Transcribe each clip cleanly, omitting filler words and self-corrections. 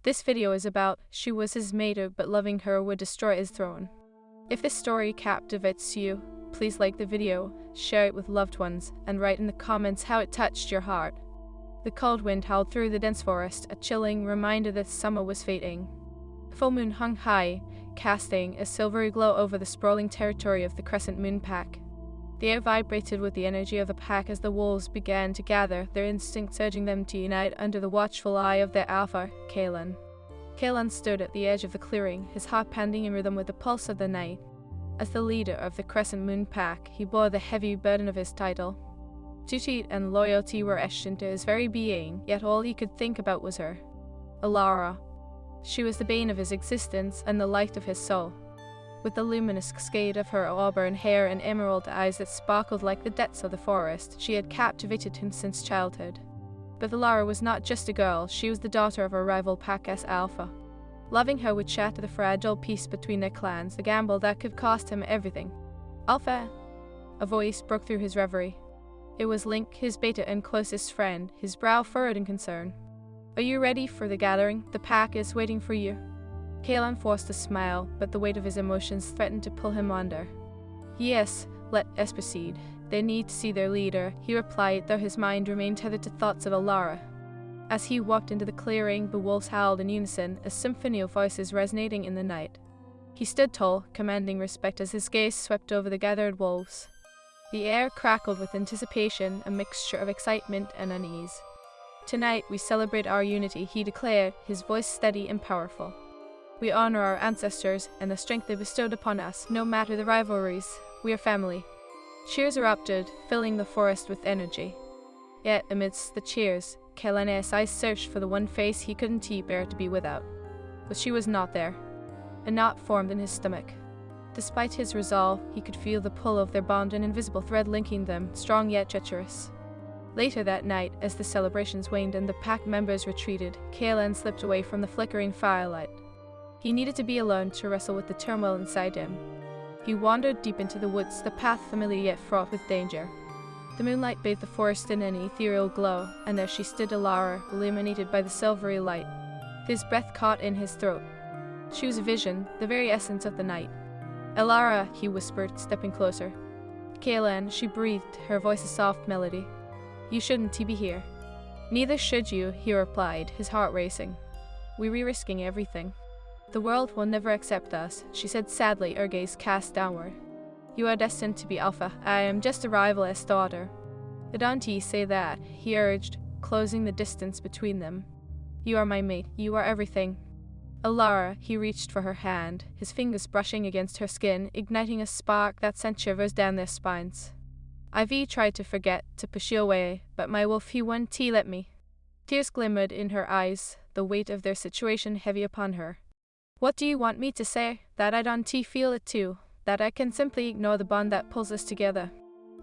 This video is about she was his mate but loving her would destroy his throne. If this story captivates you, please like the video, share it with loved ones, and write in the comments how it touched your heart. The cold wind howled through the dense forest, a chilling reminder that summer was fading. The full moon hung high, casting a silvery glow over the sprawling territory of the Crescent Moon Pack. The air vibrated with the energy of the pack as the wolves began to gather, their instincts urging them to unite under the watchful eye of their alpha, Kalen. Kalen stood at the edge of the clearing, his heart pounding in rhythm with the pulse of the night. As the leader of the Crescent Moon Pack, he bore the heavy burden of his title. Duty and loyalty were etched into his very being, yet all he could think about was her. Alara. She was the bane of his existence and the light of his soul. With the luminous cascade of her auburn hair and emerald eyes that sparkled like the depths of the forest, she had captivated him since childhood. But Alara was not just a girl, she was the daughter of her rival Pack S Alpha. Loving her would shatter the fragile peace between their clans, a gamble that could cost him everything. Alpha! A voice broke through his reverie. It was Link, his beta and closest friend, his brow furrowed in concern. Are you ready for the gathering? The pack is waiting for you. Kalen forced a smile, but the weight of his emotions threatened to pull him under. Yes, let us proceed. They need to see their leader, he replied, though his mind remained tethered to thoughts of Alara. As he walked into the clearing, the wolves howled in unison, a symphony of voices resonating in the night. He stood tall, commanding respect as his gaze swept over the gathered wolves. The air crackled with anticipation, a mixture of excitement and unease. Tonight we celebrate our unity, he declared, his voice steady and powerful. We honor our ancestors and the strength they bestowed upon us, no matter the rivalries. We are family. Cheers erupted, filling the forest with energy. Yet, amidst the cheers, Kalen's eyes searched for the one face he couldn't bear to be without. But she was not there. A knot formed in his stomach. Despite his resolve, he could feel the pull of their bond, an invisible thread linking them, strong yet treacherous. Later that night, as the celebrations waned and the pack members retreated, Kalen slipped away from the flickering firelight. He needed to be alone to wrestle with the turmoil inside him. He wandered deep into the woods, the path familiar yet fraught with danger. The moonlight bathed the forest in an ethereal glow, and there she stood, Alara, illuminated by the silvery light. His breath caught in his throat. She was a vision, the very essence of the night. Alara, he whispered, stepping closer. Kalen, she breathed, her voice a soft melody. You shouldn't be here. Neither should you, he replied, his heart racing. We were risking everything. The world will never accept us, she said sadly, her gaze cast downward. You are destined to be Alpha. I am just a rival's daughter. Don't say that, he urged, closing the distance between them. You are my mate. You are everything. Alara, he reached for her hand, his fingers brushing against her skin, igniting a spark that sent shivers down their spines. Ivy tried to forget, to push you away, but my wolf he wouldn't let me. Tears glimmered in her eyes, the weight of their situation heavy upon her. What do you want me to say? That I don't feel it too. That I can simply ignore the bond that pulls us together.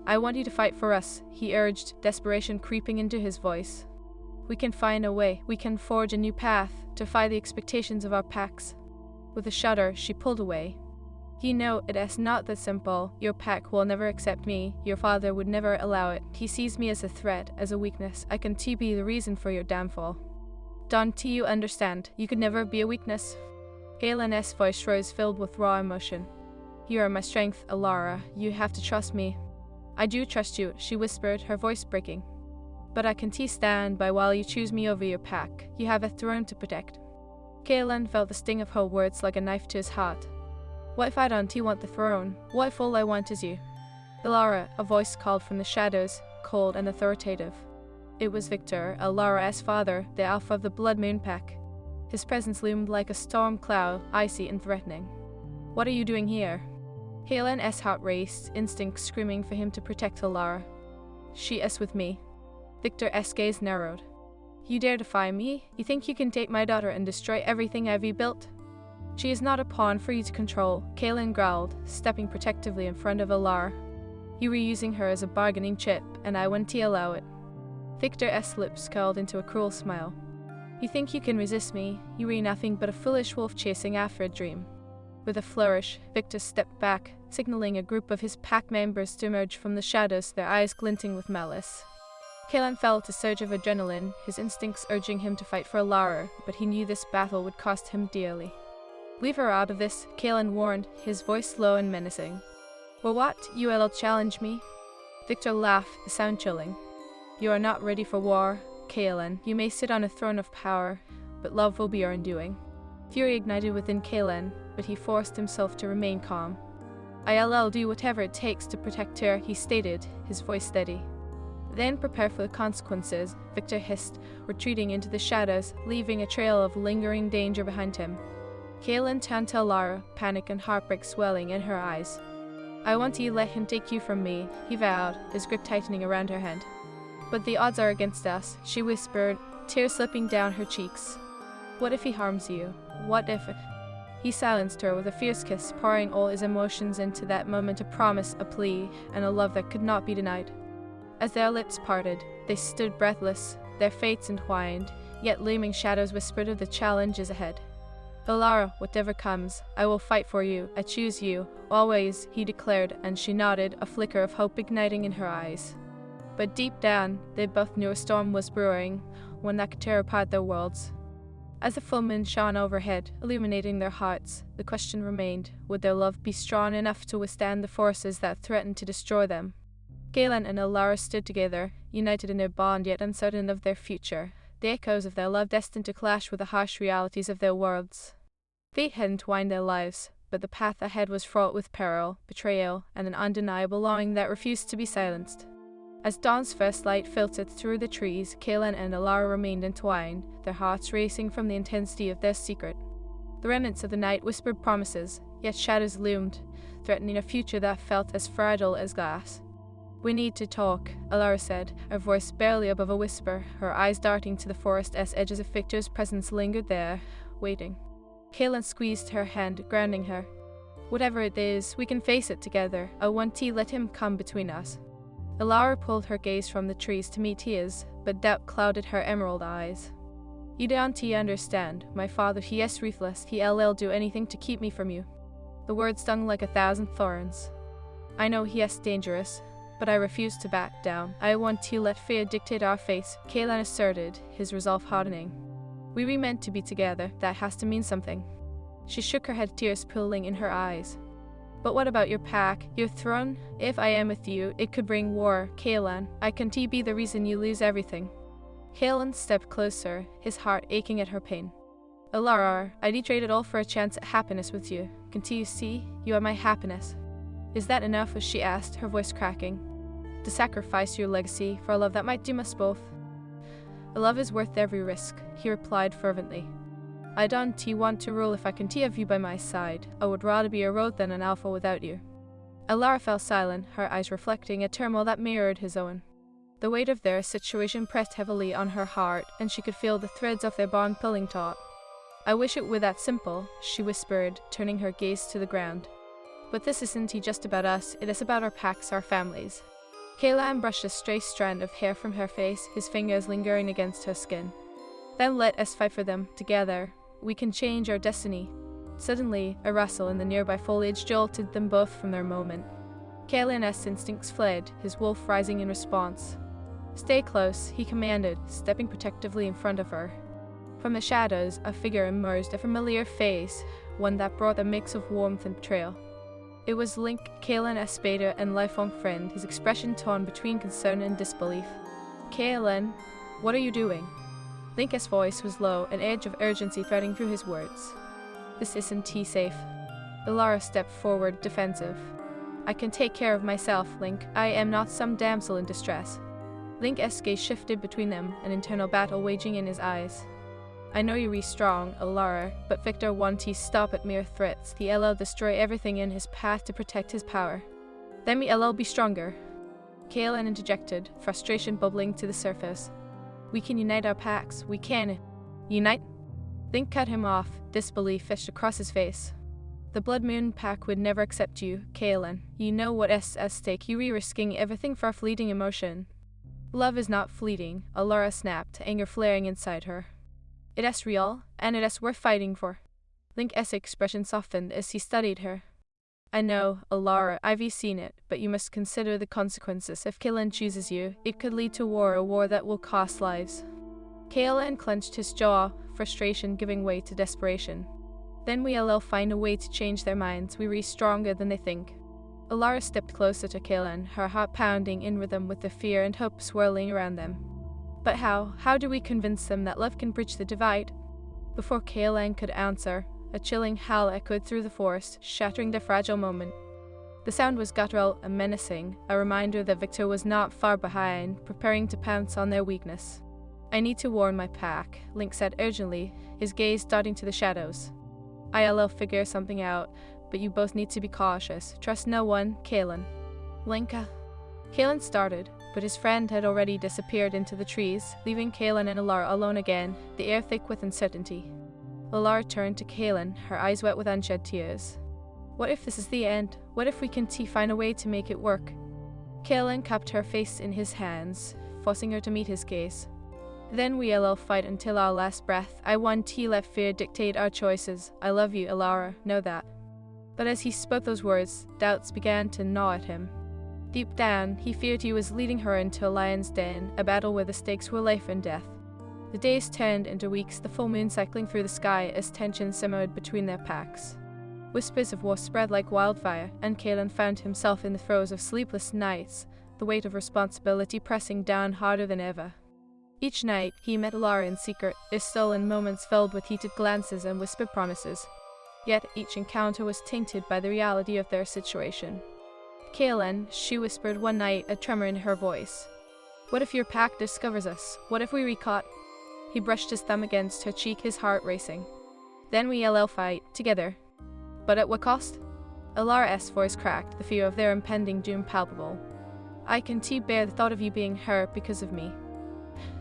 I want you to fight for us, he urged, desperation creeping into his voice. We can find a way. We can forge a new path, defy the expectations of our packs. With a shudder, she pulled away. You know, it is not that simple. Your pack will never accept me. Your father would never allow it. He sees me as a threat, as a weakness. I can be the reason for your downfall. Don't you understand? You could never be a weakness. Kalen's voice rose, filled with raw emotion. You are my strength, Alara. You have to trust me. I do trust you, she whispered, her voice breaking. But I can stand by while you choose me over your pack. You have a throne to protect. Kalen felt the sting of her words like a knife to his heart. What if I don't want the throne? What if all I want is you? Alara, a voice called from the shadows, cold and authoritative. It was Victor, Alara's father, the Alpha of the Blood Moon Pack. His presence loomed like a storm cloud, icy and threatening. What are you doing here? Kalen's heart raced, instinct screaming for him to protect Alara. She is with me. Victor's gaze narrowed. You dare defy me? You think you can take my daughter and destroy everything I've rebuilt? She is not a pawn for you to control, Kalen growled, stepping protectively in front of Alara. You were using her as a bargaining chip, and I wouldn't allow it. Victor's lips curled into a cruel smile. You think you can resist me? You were nothing but a foolish wolf chasing after a dream. With a flourish, Victor stepped back, signaling a group of his pack members to emerge from the shadows, their eyes glinting with malice. Kaelan felt a surge of adrenaline, his instincts urging him to fight for Alara, but he knew this battle would cost him dearly. "Leave her out of this," Kaelan warned, his voice low and menacing. "Well, what? You'll challenge me?" Victor laughed, the sound chilling. "You are not ready for war, Kaelan. You may sit on a throne of power, but love will be your undoing." Fury ignited within Kaelan, but he forced himself to remain calm. "I'll do whatever it takes to protect her," he stated, his voice steady. "Then prepare for the consequences," Victor hissed, retreating into the shadows, leaving a trail of lingering danger behind him. Kaelan turned to Alara, panic and heartbreak swelling in her eyes. "I want you to let him take you from me," he vowed, his grip tightening around her hand. "But the odds are against us," she whispered, tears slipping down her cheeks. "What if he harms you? What if—" He silenced her with a fierce kiss, pouring all his emotions into that moment, a promise, a plea, and a love that could not be denied. As their lips parted, they stood breathless, their fates entwined, yet looming shadows whispered of the challenges ahead. "Alara, whatever comes, I will fight for you. I choose you, always," he declared, and she nodded, a flicker of hope igniting in her eyes. But deep down, they both knew a storm was brewing, one that could tear apart their worlds. As the full moon shone overhead, illuminating their hearts, the question remained, would their love be strong enough to withstand the forces that threatened to destroy them? Kaelan and Alara stood together, united in their bond yet uncertain of their future, the echoes of their love destined to clash with the harsh realities of their worlds. Fate had entwined their lives, but the path ahead was fraught with peril, betrayal, and an undeniable longing that refused to be silenced. As dawn's first light filtered through the trees, Kaelan and Alara remained entwined, their hearts racing from the intensity of their secret. The remnants of the night whispered promises, yet shadows loomed, threatening a future that felt as fragile as glass. "We need to talk," Alara said, her voice barely above a whisper, her eyes darting to the forest as edges of Victor's presence lingered there, waiting. Kaelan squeezed her hand, grounding her. "Whatever it is, we can face it together. I won't let him come between us." Alara pulled her gaze from the trees to meet his, but doubt clouded her emerald eyes. "You don't understand. My father, he is ruthless. He'll do anything to keep me from you." The words stung like 1,000 thorns. "I know he is dangerous, but I refuse to back down. I want to let fear dictate our fate," Kaelan asserted, his resolve hardening. "We were meant to be together. That has to mean something." She shook her head, tears pooling in her eyes. "But what about your pack, your throne? If I am with you, it could bring war, Kaelan. I can't be the reason you lose everything." Kaelan stepped closer, his heart aching at her pain. "Alara, I'd trade it all for a chance at happiness with you. Can't you see? You are my happiness." "Is that enough?" she asked, her voice cracking. "To sacrifice your legacy for a love that might doom us both?" "A love is worth every risk," he replied fervently. "I don't want to rule if I can have you by my side. I would rather be a road than an alpha without you." Alara fell silent, her eyes reflecting a turmoil that mirrored his own. The weight of their situation pressed heavily on her heart, and she could feel the threads of their bond pulling taut. "I wish it were that simple," she whispered, turning her gaze to the ground. "But this isn't just about us, it is about our packs, our families." Kaelan brushed a stray strand of hair from her face, his fingers lingering against her skin. "Then let us fight for them, together. We can change our destiny." Suddenly, a rustle in the nearby foliage jolted them both from their moment. Kaelan's instincts fled, his wolf rising in response. "Stay close," he commanded, stepping protectively in front of her. From the shadows, a figure emerged, a familiar face, one that brought a mix of warmth and betrayal. It was Link, Kaelan's beta and lifelong friend, his expression torn between concern and disbelief. "Kaelan, what are you doing?" Link's voice was low, an edge of urgency threading through his words. "This isn't safe." Alara stepped forward, defensive. "I can take care of myself, Link. I am not some damsel in distress." Link's gaze shifted between them, an internal battle waging in his eyes. "I know you're strong, Alara, but Victor won't stop at mere threats. He'll destroy everything in his path to protect his power. Then we'll be stronger." Kaelan interjected, frustration bubbling to the surface. "We can unite our packs. We can." "Unite?" Link cut him off, disbelief fished across his face. "The Blood Moon pack would never accept you, Kaelan. You know what is at stake. You are risking everything for a fleeting emotion." "Love is not fleeting," Alara snapped, anger flaring inside her. "It is real, and it is worth fighting for." Link's expression softened as he studied her. I know, Alara, I've seen it, but you must consider the consequences. If Kaelan chooses you, it could lead to war, a war that will cost lives. Kaelan clenched his jaw, frustration giving way to desperation. Then we'll find a way to change their minds. We're stronger than they think. Alara stepped closer to Kaelan, her heart pounding in rhythm with the fear and hope swirling around them. But how? How do we convince them that love can bridge the divide? Before Kaelan could answer, a chilling howl echoed through the forest, shattering their fragile moment. The sound was guttural and menacing, a reminder that Victor was not far behind, preparing to pounce on their weakness. I need to warn my pack, Link said urgently, his gaze darting to the shadows. I'll figure something out, but you both need to be cautious. Trust no one, Kaelan. Linka. Kaelan started, but his friend had already disappeared into the trees, leaving Kaelan and Alara alone again, the air thick with uncertainty. Alara turned to Kaelan, her eyes wet with unshed tears. What if this is the end? What if we can find a way to make it work? Kaelan cupped her face in his hands, forcing her to meet his gaze. Then we'll fight until our last breath. I want to let fear dictate our choices. I love you, Alara, know that. But as he spoke those words, doubts began to gnaw at him. Deep down, he feared he was leading her into a lion's den, a battle where the stakes were life and death. The days turned into weeks, the full moon cycling through the sky as tension simmered between their packs. Whispers of war spread like wildfire, and Kaelan found himself in the throes of sleepless nights, the weight of responsibility pressing down harder than ever. Each night, he met Alara in secret, his stolen moments filled with heated glances and whispered promises. Yet each encounter was tainted by the reality of their situation. Kaelan, she whispered one night, a tremor in her voice. What if your pack discovers us? What if we were caught? He brushed his thumb against her cheek, his heart racing. Then we'll fight, together. But at what cost? Alara's voice cracked, the fear of their impending doom palpable. I can bear the thought of you being hurt because of me.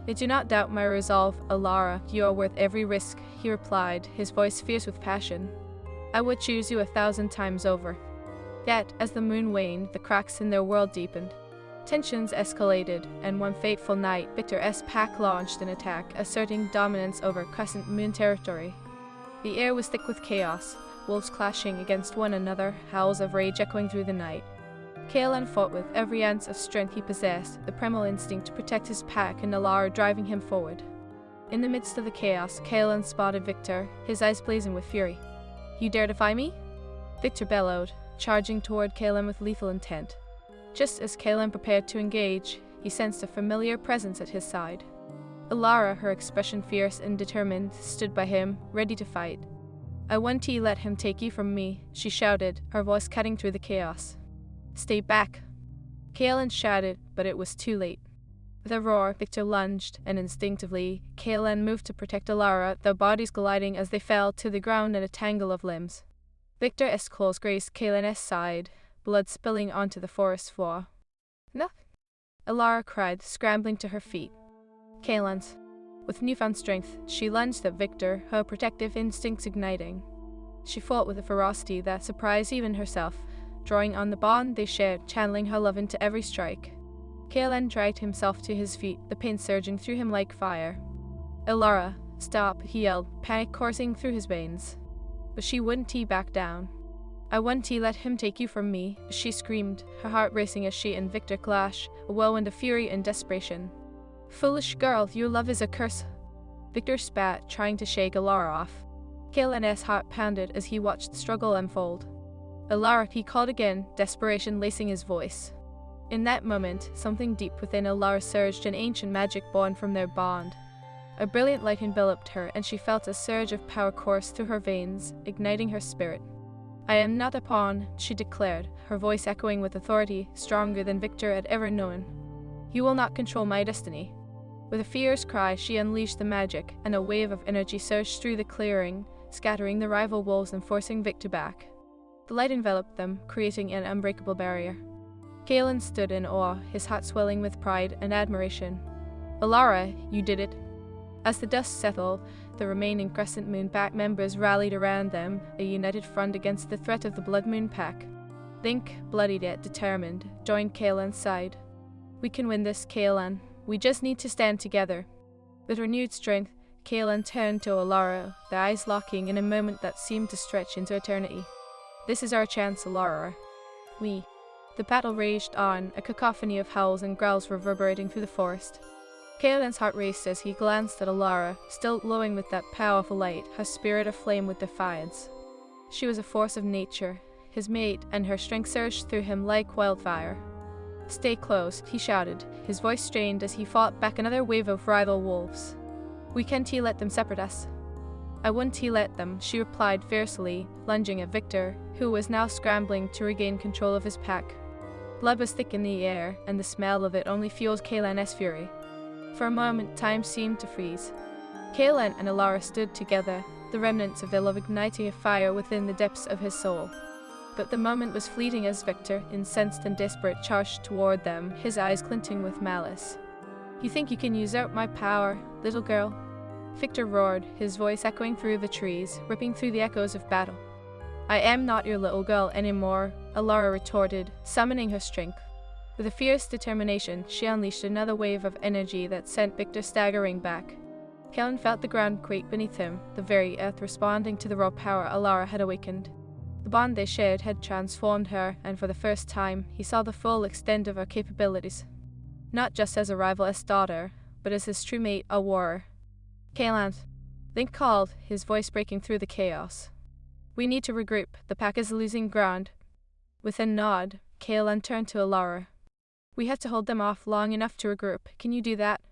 I do not doubt my resolve, Alara. You are worth every risk, he replied, his voice fierce with passion. I would choose you 1,000 times over. Yet, as the moon waned, the cracks in their world deepened. Tensions escalated, and one fateful night, Victor's pack launched an attack, asserting dominance over Crescent Moon territory. The air was thick with chaos, wolves clashing against one another, howls of rage echoing through the night. Kaelan fought with every ounce of strength he possessed, the primal instinct to protect his pack and Alara driving him forward. In the midst of the chaos, Kaelan spotted Victor, his eyes blazing with fury. You dare defy me? Victor bellowed, charging toward Kaelan with lethal intent. Just as Kaelan prepared to engage, he sensed a familiar presence at his side. Alara, her expression fierce and determined, stood by him, ready to fight. I want to let him take you from me, she shouted, her voice cutting through the chaos. Stay back. Kaelan shouted, but it was too late. With a roar, Victor lunged, and instinctively, Kaelan moved to protect Alara, their bodies colliding as they fell to the ground in a tangle of limbs. Victor's claws grazed Kaelan's side, blood spilling onto the forest floor. No! Alara cried, scrambling to her feet. Kaelan's. With newfound strength, she lunged at Victor, her protective instincts igniting. She fought with a ferocity that surprised even herself, drawing on the bond they shared, channeling her love into every strike. Kaelan dragged himself to his feet, the pain surging through him like fire. Alara, stop, he yelled, panic coursing through his veins. But she wouldn't back down. I wouldn't let him take you from me, she screamed, her heart racing as she and Victor clash, a whirlwind of fury and desperation. Foolish girl, your love is a curse. Victor spat, trying to shake Alara off. Kaelan's heart pounded as he watched the struggle unfold. Alara, he called again, desperation lacing his voice. In that moment, something deep within Alara surged, an ancient magic born from their bond. A brilliant light enveloped her, and she felt a surge of power course through her veins, igniting her spirit. I am not a pawn, she declared, her voice echoing with authority, stronger than Victor had ever known. You will not control my destiny. With a fierce cry, she unleashed the magic, and a wave of energy surged through the clearing, scattering the rival wolves and forcing Victor back. The light enveloped them, creating an unbreakable barrier. Kaelan stood in awe, his heart swelling with pride and admiration. Alara, you did it. As the dust settled, the remaining Crescent Moon Pack members rallied around them, a united front against the threat of the Blood Moon Pack. Link, bloodied yet determined, joined Kaelan's side. We can win this, Kaelan. We just need to stand together. With renewed strength, Kaelan turned to Alara, their eyes locking in a moment that seemed to stretch into eternity. This is our chance, Alara. We. The battle raged on, a cacophony of howls and growls reverberating through the forest. Kaelin's heart raced as he glanced at Alara, still glowing with that powerful light, her spirit aflame with defiance. She was a force of nature, his mate, and her strength surged through him like wildfire. "Stay close," he shouted, his voice strained as he fought back another wave of rival wolves. "We can't let them separate us." "I wouldn't let them," she replied fiercely, lunging at Victor, who was now scrambling to regain control of his pack. Blood was thick in the air, and the smell of it only fueled Kaelin's fury. For a moment, time seemed to freeze. Kaelin and Alara stood together, the remnants of their love igniting a fire within the depths of his soul. But the moment was fleeting as Victor, incensed and desperate, charged toward them, his eyes glinting with malice. "You think you can usurp my power, little girl?" Victor roared, his voice echoing through the trees, ripping through the echoes of battle. "I am not your little girl anymore," Alara retorted, summoning her strength. With a fierce determination, she unleashed another wave of energy that sent Victor staggering back. Kaelin felt the ground quake beneath him, the very earth responding to the raw power Alara had awakened. The bond they shared had transformed her, and for the first time, he saw the full extent of her capabilities. Not just as a rival's daughter, but as his true mate, a warrior. "Kaelin," Link called, his voice breaking through the chaos. "We need to regroup, the pack is losing ground." With a nod, Kaelin turned to Alara. "We have to hold them off long enough to regroup, can you do that?"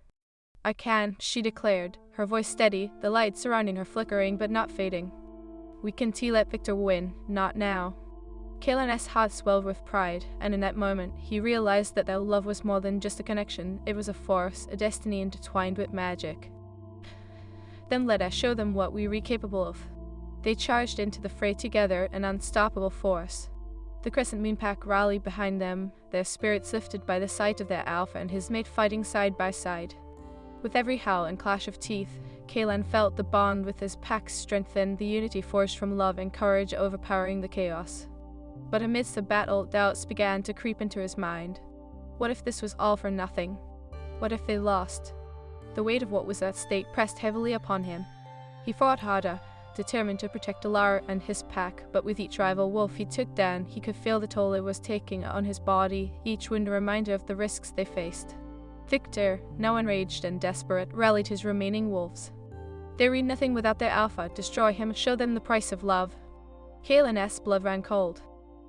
"I can," she declared, her voice steady, the light surrounding her flickering but not fading. "We can let Victor win, not now." Kaelin's heart swelled with pride, and in that moment, he realized that their love was more than just a connection, it was a force, a destiny intertwined with magic. "Then let us show them what we are capable of." They charged into the fray together, an unstoppable force. The Crescent Moon Pack rallied behind them, their spirits lifted by the sight of their alpha and his mate fighting side by side. With every howl and clash of teeth, Kaelin felt the bond with his pack strengthen, the unity forged from love and courage overpowering the chaos. But amidst the battle, doubts began to creep into his mind. What if this was all for nothing? What if they lost? The weight of what was at stake pressed heavily upon him. He fought harder, determined to protect Alara and his pack, but with each rival wolf he took down, he could feel the toll it was taking on his body, each wound a reminder of the risks they faced. Victor, now enraged and desperate, rallied his remaining wolves. They read nothing without their alpha, destroy him, show them the price of love. Kaelin's blood ran cold.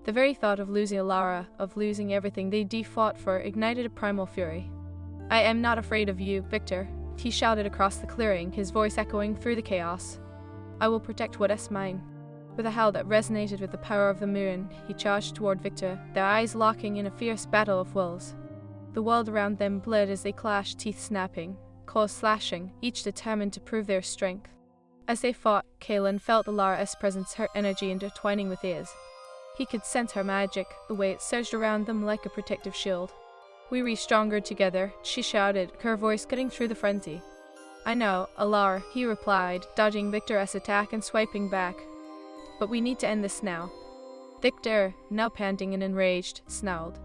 The very thought of losing Alara, of losing everything they fought for, ignited a primal fury. "I am not afraid of you, Victor," he shouted across the clearing, his voice echoing through the chaos. "I will protect what is mine." With a howl that resonated with the power of the moon, he charged toward Victor, their eyes locking in a fierce battle of wills. The world around them blurred as they clashed, teeth snapping, claws slashing, each determined to prove their strength. As they fought, Kaelin felt Alara's presence, her energy intertwining with his. He could sense her magic, the way it surged around them like a protective shield. "We reach stronger together," she shouted, her voice cutting through the frenzy. "I know, Alara," he replied, dodging Victor's attack and swiping back. "But we need to end this now." Victor, now panting and enraged, snarled.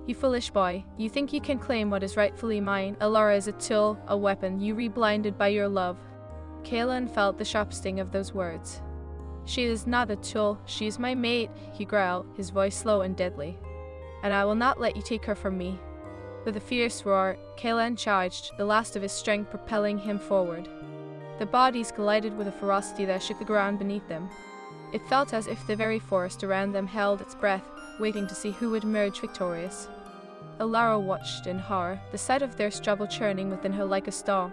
"You foolish boy, you think you can claim what is rightfully mine? Alara is a tool, a weapon, you re-blinded by your love." Kaelin felt the sharp sting of those words. "She is not a tool, she is my mate," he growled, his voice slow and deadly. "And I will not let you take her from me." With a fierce roar, Kaelin charged, the last of his strength propelling him forward. Their bodies collided with a ferocity that shook the ground beneath them. It felt as if the very forest around them held its breath, waiting to see who would emerge victorious. Alara watched in horror, the sight of their struggle churning within her like a storm.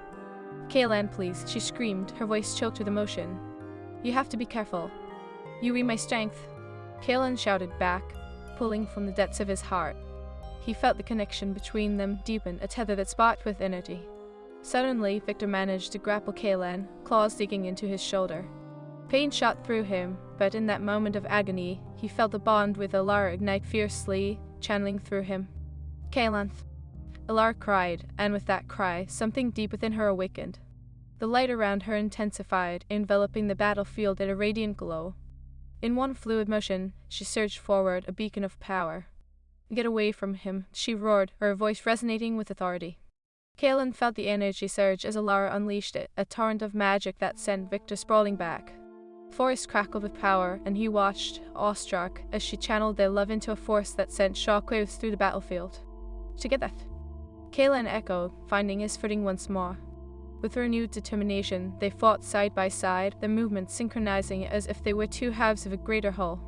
"Kaelin, please," she screamed, her voice choked with emotion. "You have to be careful. You read my strength." Kaelin shouted back, pulling from the depths of his heart. He felt the connection between them deepen, a tether that sparked with energy. Suddenly, Victor managed to grapple Kaelin, claws digging into his shoulder. Pain shot through him, but in that moment of agony, he felt the bond with Alara ignite fiercely, channeling through him. "Kaelin!" Alara cried, and with that cry, something deep within her awakened. The light around her intensified, enveloping the battlefield in a radiant glow. In one fluid motion, she surged forward, a beacon of power. "Get away from him," she roared, her voice resonating with authority. Kaelin felt the energy surge as Alara unleashed it, a torrent of magic that sent Victor sprawling back. The forest crackled with power, and he watched, awestruck, as she channeled their love into a force that sent shockwaves through the battlefield. Together, Kaelin echoed, finding his footing once more. With renewed determination, they fought side by side, their movements synchronizing as if they were two halves of a greater whole.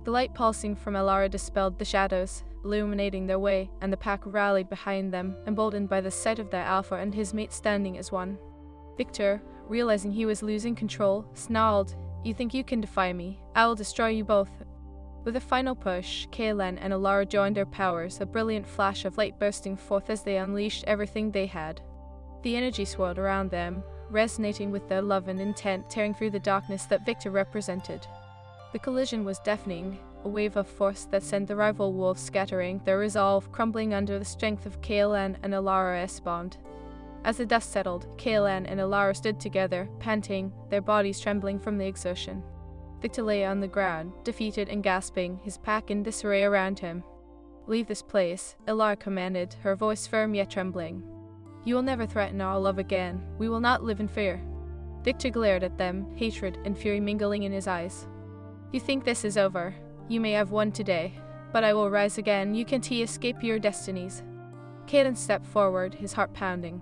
The light pulsing from Alara dispelled the shadows, illuminating their way, and the pack rallied behind them, emboldened by the sight of their alpha and his mate standing as one. Victor, realizing he was losing control, snarled, "You think you can defy me? I will destroy you both." With a final push, Kaelin and Alara joined their powers, a brilliant flash of light bursting forth as they unleashed everything they had. The energy swirled around them, resonating with their love and intent, tearing through the darkness that Victor represented. The collision was deafening, a wave of force that sent the rival wolves scattering, their resolve crumbling under the strength of Kaelin and Alara's bond. As the dust settled, Kaelin and Alara stood together, panting, their bodies trembling from the exertion. Victor lay on the ground, defeated and gasping, his pack in disarray around him. "Leave this place," Alara commanded, her voice firm yet trembling. "You will never threaten our love again. We will not live in fear." Victor glared at them, hatred and fury mingling in his eyes. "You think this is over? You may have won today, but I will rise again. You can't escape your destinies." Kaelin stepped forward, his heart pounding.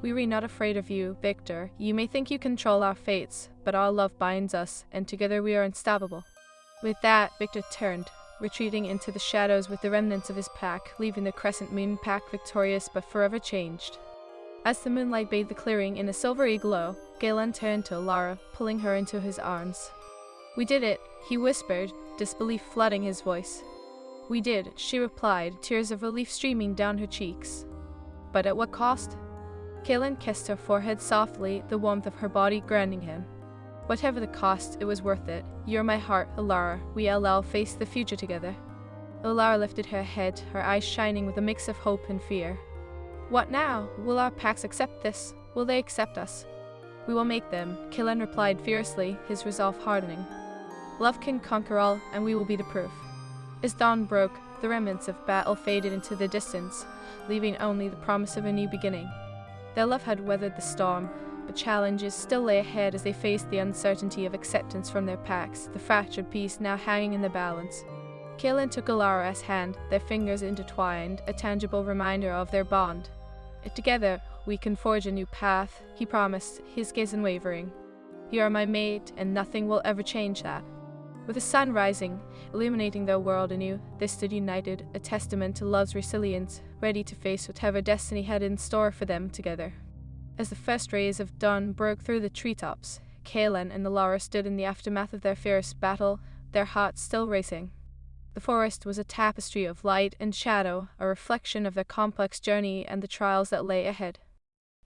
"We were not afraid of you, Victor. You may think you control our fates, but our love binds us, and together we are unstoppable." With that, Victor turned, retreating into the shadows with the remnants of his pack, leaving the Crescent Moon pack victorious but forever changed. As the moonlight bathed the clearing in a silvery glow, Galen turned to Alara, pulling her into his arms. "We did it," he whispered, disbelief flooding his voice. "We did," she replied, tears of relief streaming down her cheeks. "But at what cost?" Kaelin kissed her forehead softly, the warmth of her body grounding him. "Whatever the cost, it was worth it. You're my heart, Alara. We LL face the future together." Alara lifted her head, her eyes shining with a mix of hope and fear. "What now? Will our packs accept this? Will they accept us?" "We will make them," Kaelin replied fiercely, his resolve hardening. "Love can conquer all, and we will be the proof." As dawn broke, the remnants of battle faded into the distance, leaving only the promise of a new beginning. Their love had weathered the storm, but challenges still lay ahead as they faced the uncertainty of acceptance from their packs, the fractured peace now hanging in the balance. Kaelin took Alara's hand, their fingers intertwined, a tangible reminder of their bond. "Together, we can forge a new path," he promised, his gaze unwavering. "You are my mate, and nothing will ever change that." With the sun rising, illuminating their world anew, they stood united, a testament to love's resilience, ready to face whatever destiny had in store for them together. As the first rays of dawn broke through the treetops, Kaelin and Alara stood in the aftermath of their fierce battle, their hearts still racing. The forest was a tapestry of light and shadow, a reflection of their complex journey and the trials that lay ahead.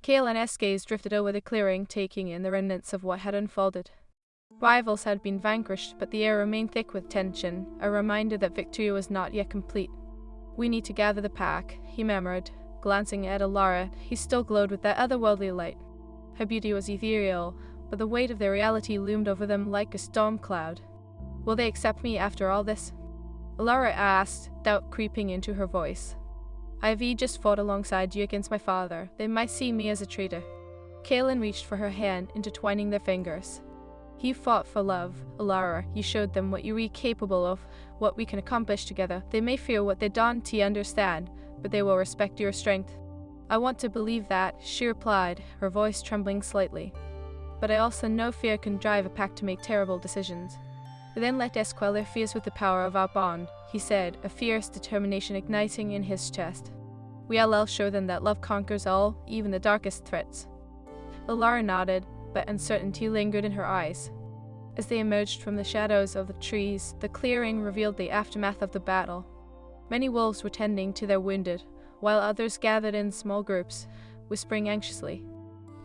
Kaelin's gaze drifted over the clearing, taking in the remnants of what had unfolded. Rivals had been vanquished, but the air remained thick with tension, a reminder that victory was not yet complete. "We need to gather the pack," he murmured, glancing at Alara. He still glowed with that otherworldly light. Her beauty was ethereal, but the weight of their reality loomed over them like a storm cloud. "Will they accept me after all this?" Alara asked, doubt creeping into her voice. "I've just fought alongside you against my father. They might see me as a traitor." Kaelin reached for her hand, intertwining their fingers. "You fought for love, Alara. You showed them what you're capable of, what we can accomplish together. They may fear what they don't understand, but they will respect your strength." "I want to believe that," she replied, her voice trembling slightly. "But I also know fear can drive a pack to make terrible decisions." "Then let us quell their fears with the power of our bond," he said, a fierce determination igniting in his chest. "We'll show them that love conquers all, even the darkest threats." Alara nodded, but uncertainty lingered in her eyes. As they emerged from the shadows of the trees, the clearing revealed the aftermath of the battle. Many wolves were tending to their wounded, while others gathered in small groups, whispering anxiously.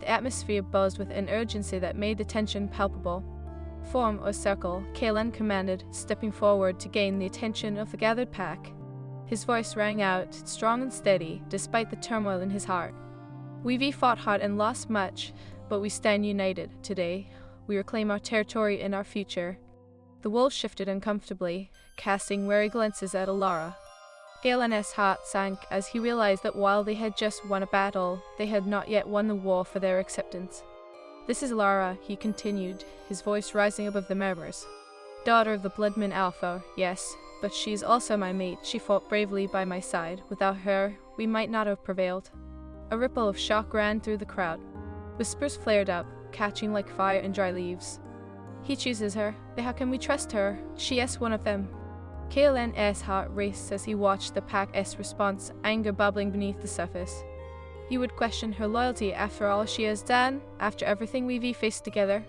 The atmosphere buzzed with an urgency that made the tension palpable. "Form a circle," Kaelin commanded, stepping forward to gain the attention of the gathered pack. His voice rang out, strong and steady, despite the turmoil in his heart. "We've fought hard and lost much, but we stand united today. We reclaim our territory and our future." The wolves shifted uncomfortably, casting wary glances at Alara. Galen's heart sank as he realized that while they had just won a battle, they had not yet won the war for their acceptance. This is Lara, he continued, his voice rising above the murmurs. Daughter of the Bloodmoon Alpha, yes, but she's also my mate. She fought bravely by my side. Without her, we might not have prevailed. A ripple of shock ran through the crowd. Whispers flared up, catching like fire in dry leaves. He chooses her, but how can we trust her? She is one of them. KLN's heart raced as he watched the Pack's response, anger bubbling beneath the surface. You would question her loyalty after all she has done, after everything we've faced together?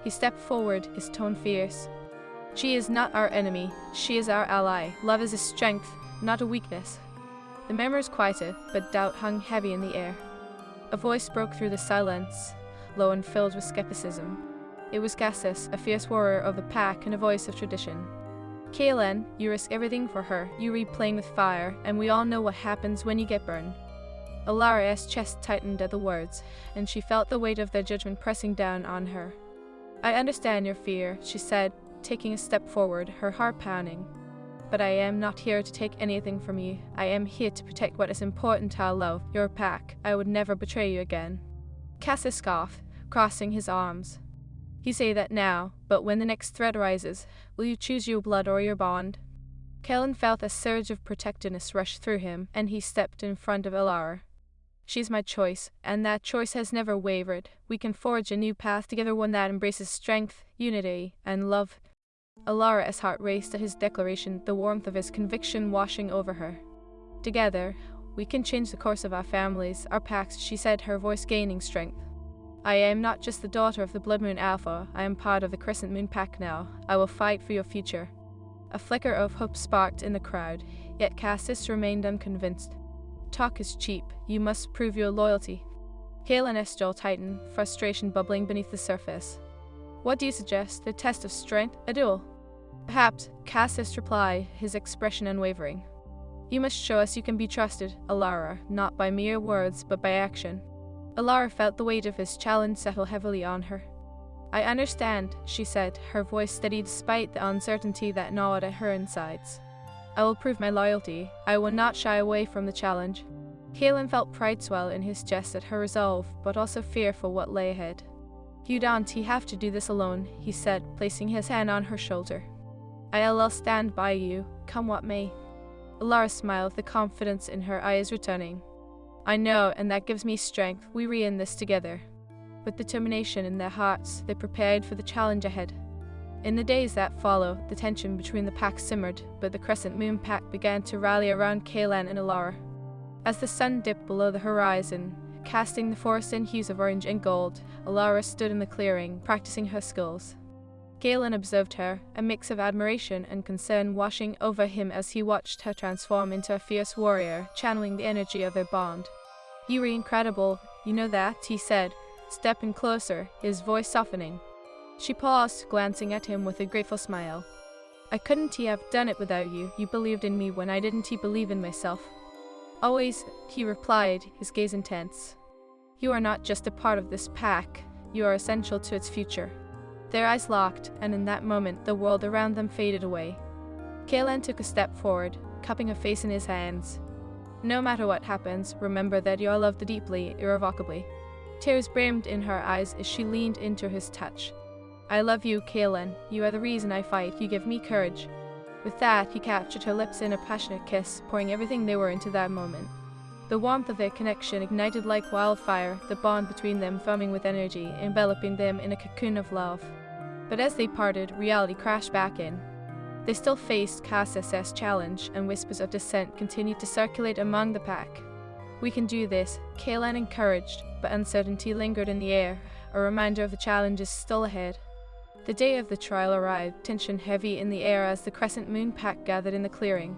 He stepped forward, his tone fierce. She is not our enemy, she is our ally. Love is a strength, not a weakness. The murmurs quieted, but doubt hung heavy in the air. A voice broke through the silence, low and filled with skepticism. It was Cassis, a fierce warrior of the pack and a voice of tradition. KLN, you risk everything for her, you read playing with fire, and we all know what happens when you get burned. Alara's chest tightened at the words, and she felt the weight of their judgment pressing down on her. I understand your fear, she said, taking a step forward, her heart pounding. But I am not here to take anything from you. I am here to protect what is important to our love, your pack. I would never betray you again. Cassis scoffed, crossing his arms. You say that now, but when the next threat arises, will you choose your blood or your bond? Kellen felt a surge of protectiveness rush through him, and he stepped in front of Alara. She's my choice, and that choice has never wavered. We can forge a new path together, one that embraces strength, unity, and love. Alara's heart raced at his declaration, the warmth of his conviction washing over her. Together, we can change the course of our families, our packs, she said, her voice gaining strength. I am not just the daughter of the Bloodmoon Alpha, I am part of the Crescent Moon Pack now. I will fight for your future. A flicker of hope sparked in the crowd, yet Cassis remained unconvinced. Talk is cheap, you must prove your loyalty. Kalen's jaw tightened, frustration bubbling beneath the surface. What do you suggest? A test of strength? A duel? Perhaps, Cassis replied, his expression unwavering. You must show us you can be trusted, Alara, not by mere words, but by action. Alara felt the weight of his challenge settle heavily on her. I understand, she said, her voice steady despite the uncertainty that gnawed at her insides. I will prove my loyalty. I will not shy away from the challenge. Kalen felt pride swell in his chest at her resolve, but also fear for what lay ahead. You don't have to do this alone, he said, placing his hand on her shoulder. I'll stand by you, come what may. Alara smiled, the confidence in her eyes returning. I know, and that gives me strength. We re in this together. With determination in their hearts, they prepared for the challenge ahead. In the days that followed, the tension between the packs simmered, but the Crescent Moon Pack began to rally around Kalen and Alara. As the sun dipped below the horizon, casting the forest in hues of orange and gold, Alara stood in the clearing, practicing her skills. Kalen observed her, a mix of admiration and concern washing over him as he watched her transform into a fierce warrior, channeling the energy of their bond. You were incredible, you know that, he said, stepping closer, his voice softening. She paused, glancing at him with a grateful smile. I couldn't have done it without you. You believed in me when I didn't believe in myself. Always, he replied, his gaze intense. You are not just a part of this pack, you are essential to its future. Their eyes locked, and in that moment the world around them faded away. Kalen took a step forward, cupping her face in his hands. No matter what happens, remember that you are loved deeply, irrevocably. Tears brimmed in her eyes as she leaned into his touch. I love you, Kalen. You are the reason I fight. You give me courage. With that, he captured her lips in a passionate kiss, pouring everything they were into that moment. The warmth of their connection ignited like wildfire, the bond between them foaming with energy, enveloping them in a cocoon of love. But as they parted, reality crashed back in. They still faced Cass's challenge, and whispers of dissent continued to circulate among the pack. We can do this, Kalen encouraged, but uncertainty lingered in the air, a reminder of the challenges still ahead. The day of the trial arrived, tension heavy in the air as the Crescent Moon Pack gathered in the clearing.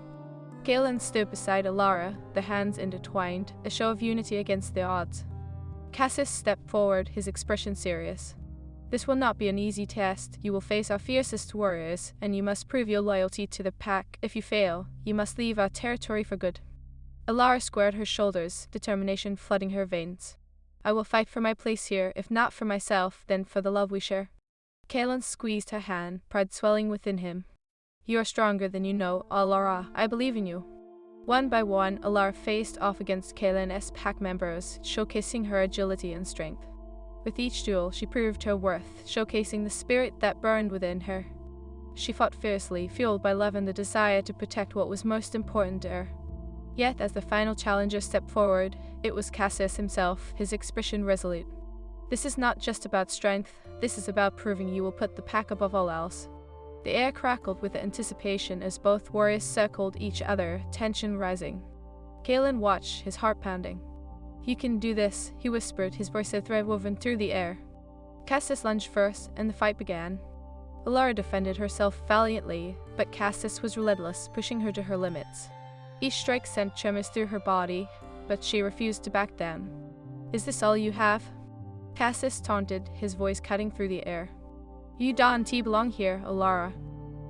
Kalen stood beside Alara, the hands intertwined, a show of unity against the odds. Cassis stepped forward, his expression serious. This will not be an easy test. You will face our fiercest warriors, and you must prove your loyalty to the pack. If you fail, you must leave our territory for good. Alara squared her shoulders, determination flooding her veins. I will fight for my place here, if not for myself, then for the love we share. Kalen squeezed her hand, pride swelling within him. You are stronger than you know, Alara. I believe in you. One by one, Alara faced off against Kalen's pack members, showcasing her agility and strength. With each duel, she proved her worth, showcasing the spirit that burned within her. She fought fiercely, fueled by love and the desire to protect what was most important to her. Yet, as the final challenger stepped forward, it was Cassius himself, his expression resolute. "This is not just about strength, this is about proving you will put the pack above all else." The air crackled with anticipation as both warriors circled each other, tension rising. Kalen watched, his heart pounding. "You can do this," he whispered, his voice a thread woven through the air. Cassius lunged first, and the fight began. Alara defended herself valiantly, but Cassius was relentless, pushing her to her limits. Each strike sent tremors through her body, but she refused to back down. "Is this all you have?" Cassius taunted, his voice cutting through the air. "You don't belong here, Alara."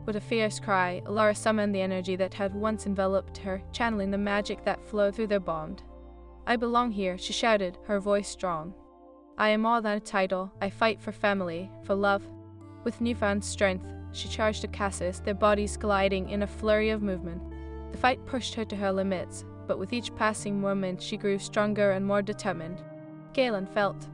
With a fierce cry, Alara summoned the energy that had once enveloped her, channeling the magic that flowed through their bond. "I belong here," she shouted, her voice strong. "I am more than a title. I fight for family, for love." With newfound strength, she charged at Cassius, their bodies colliding in a flurry of movement. The fight pushed her to her limits, but with each passing moment she grew stronger and more determined. Galen felt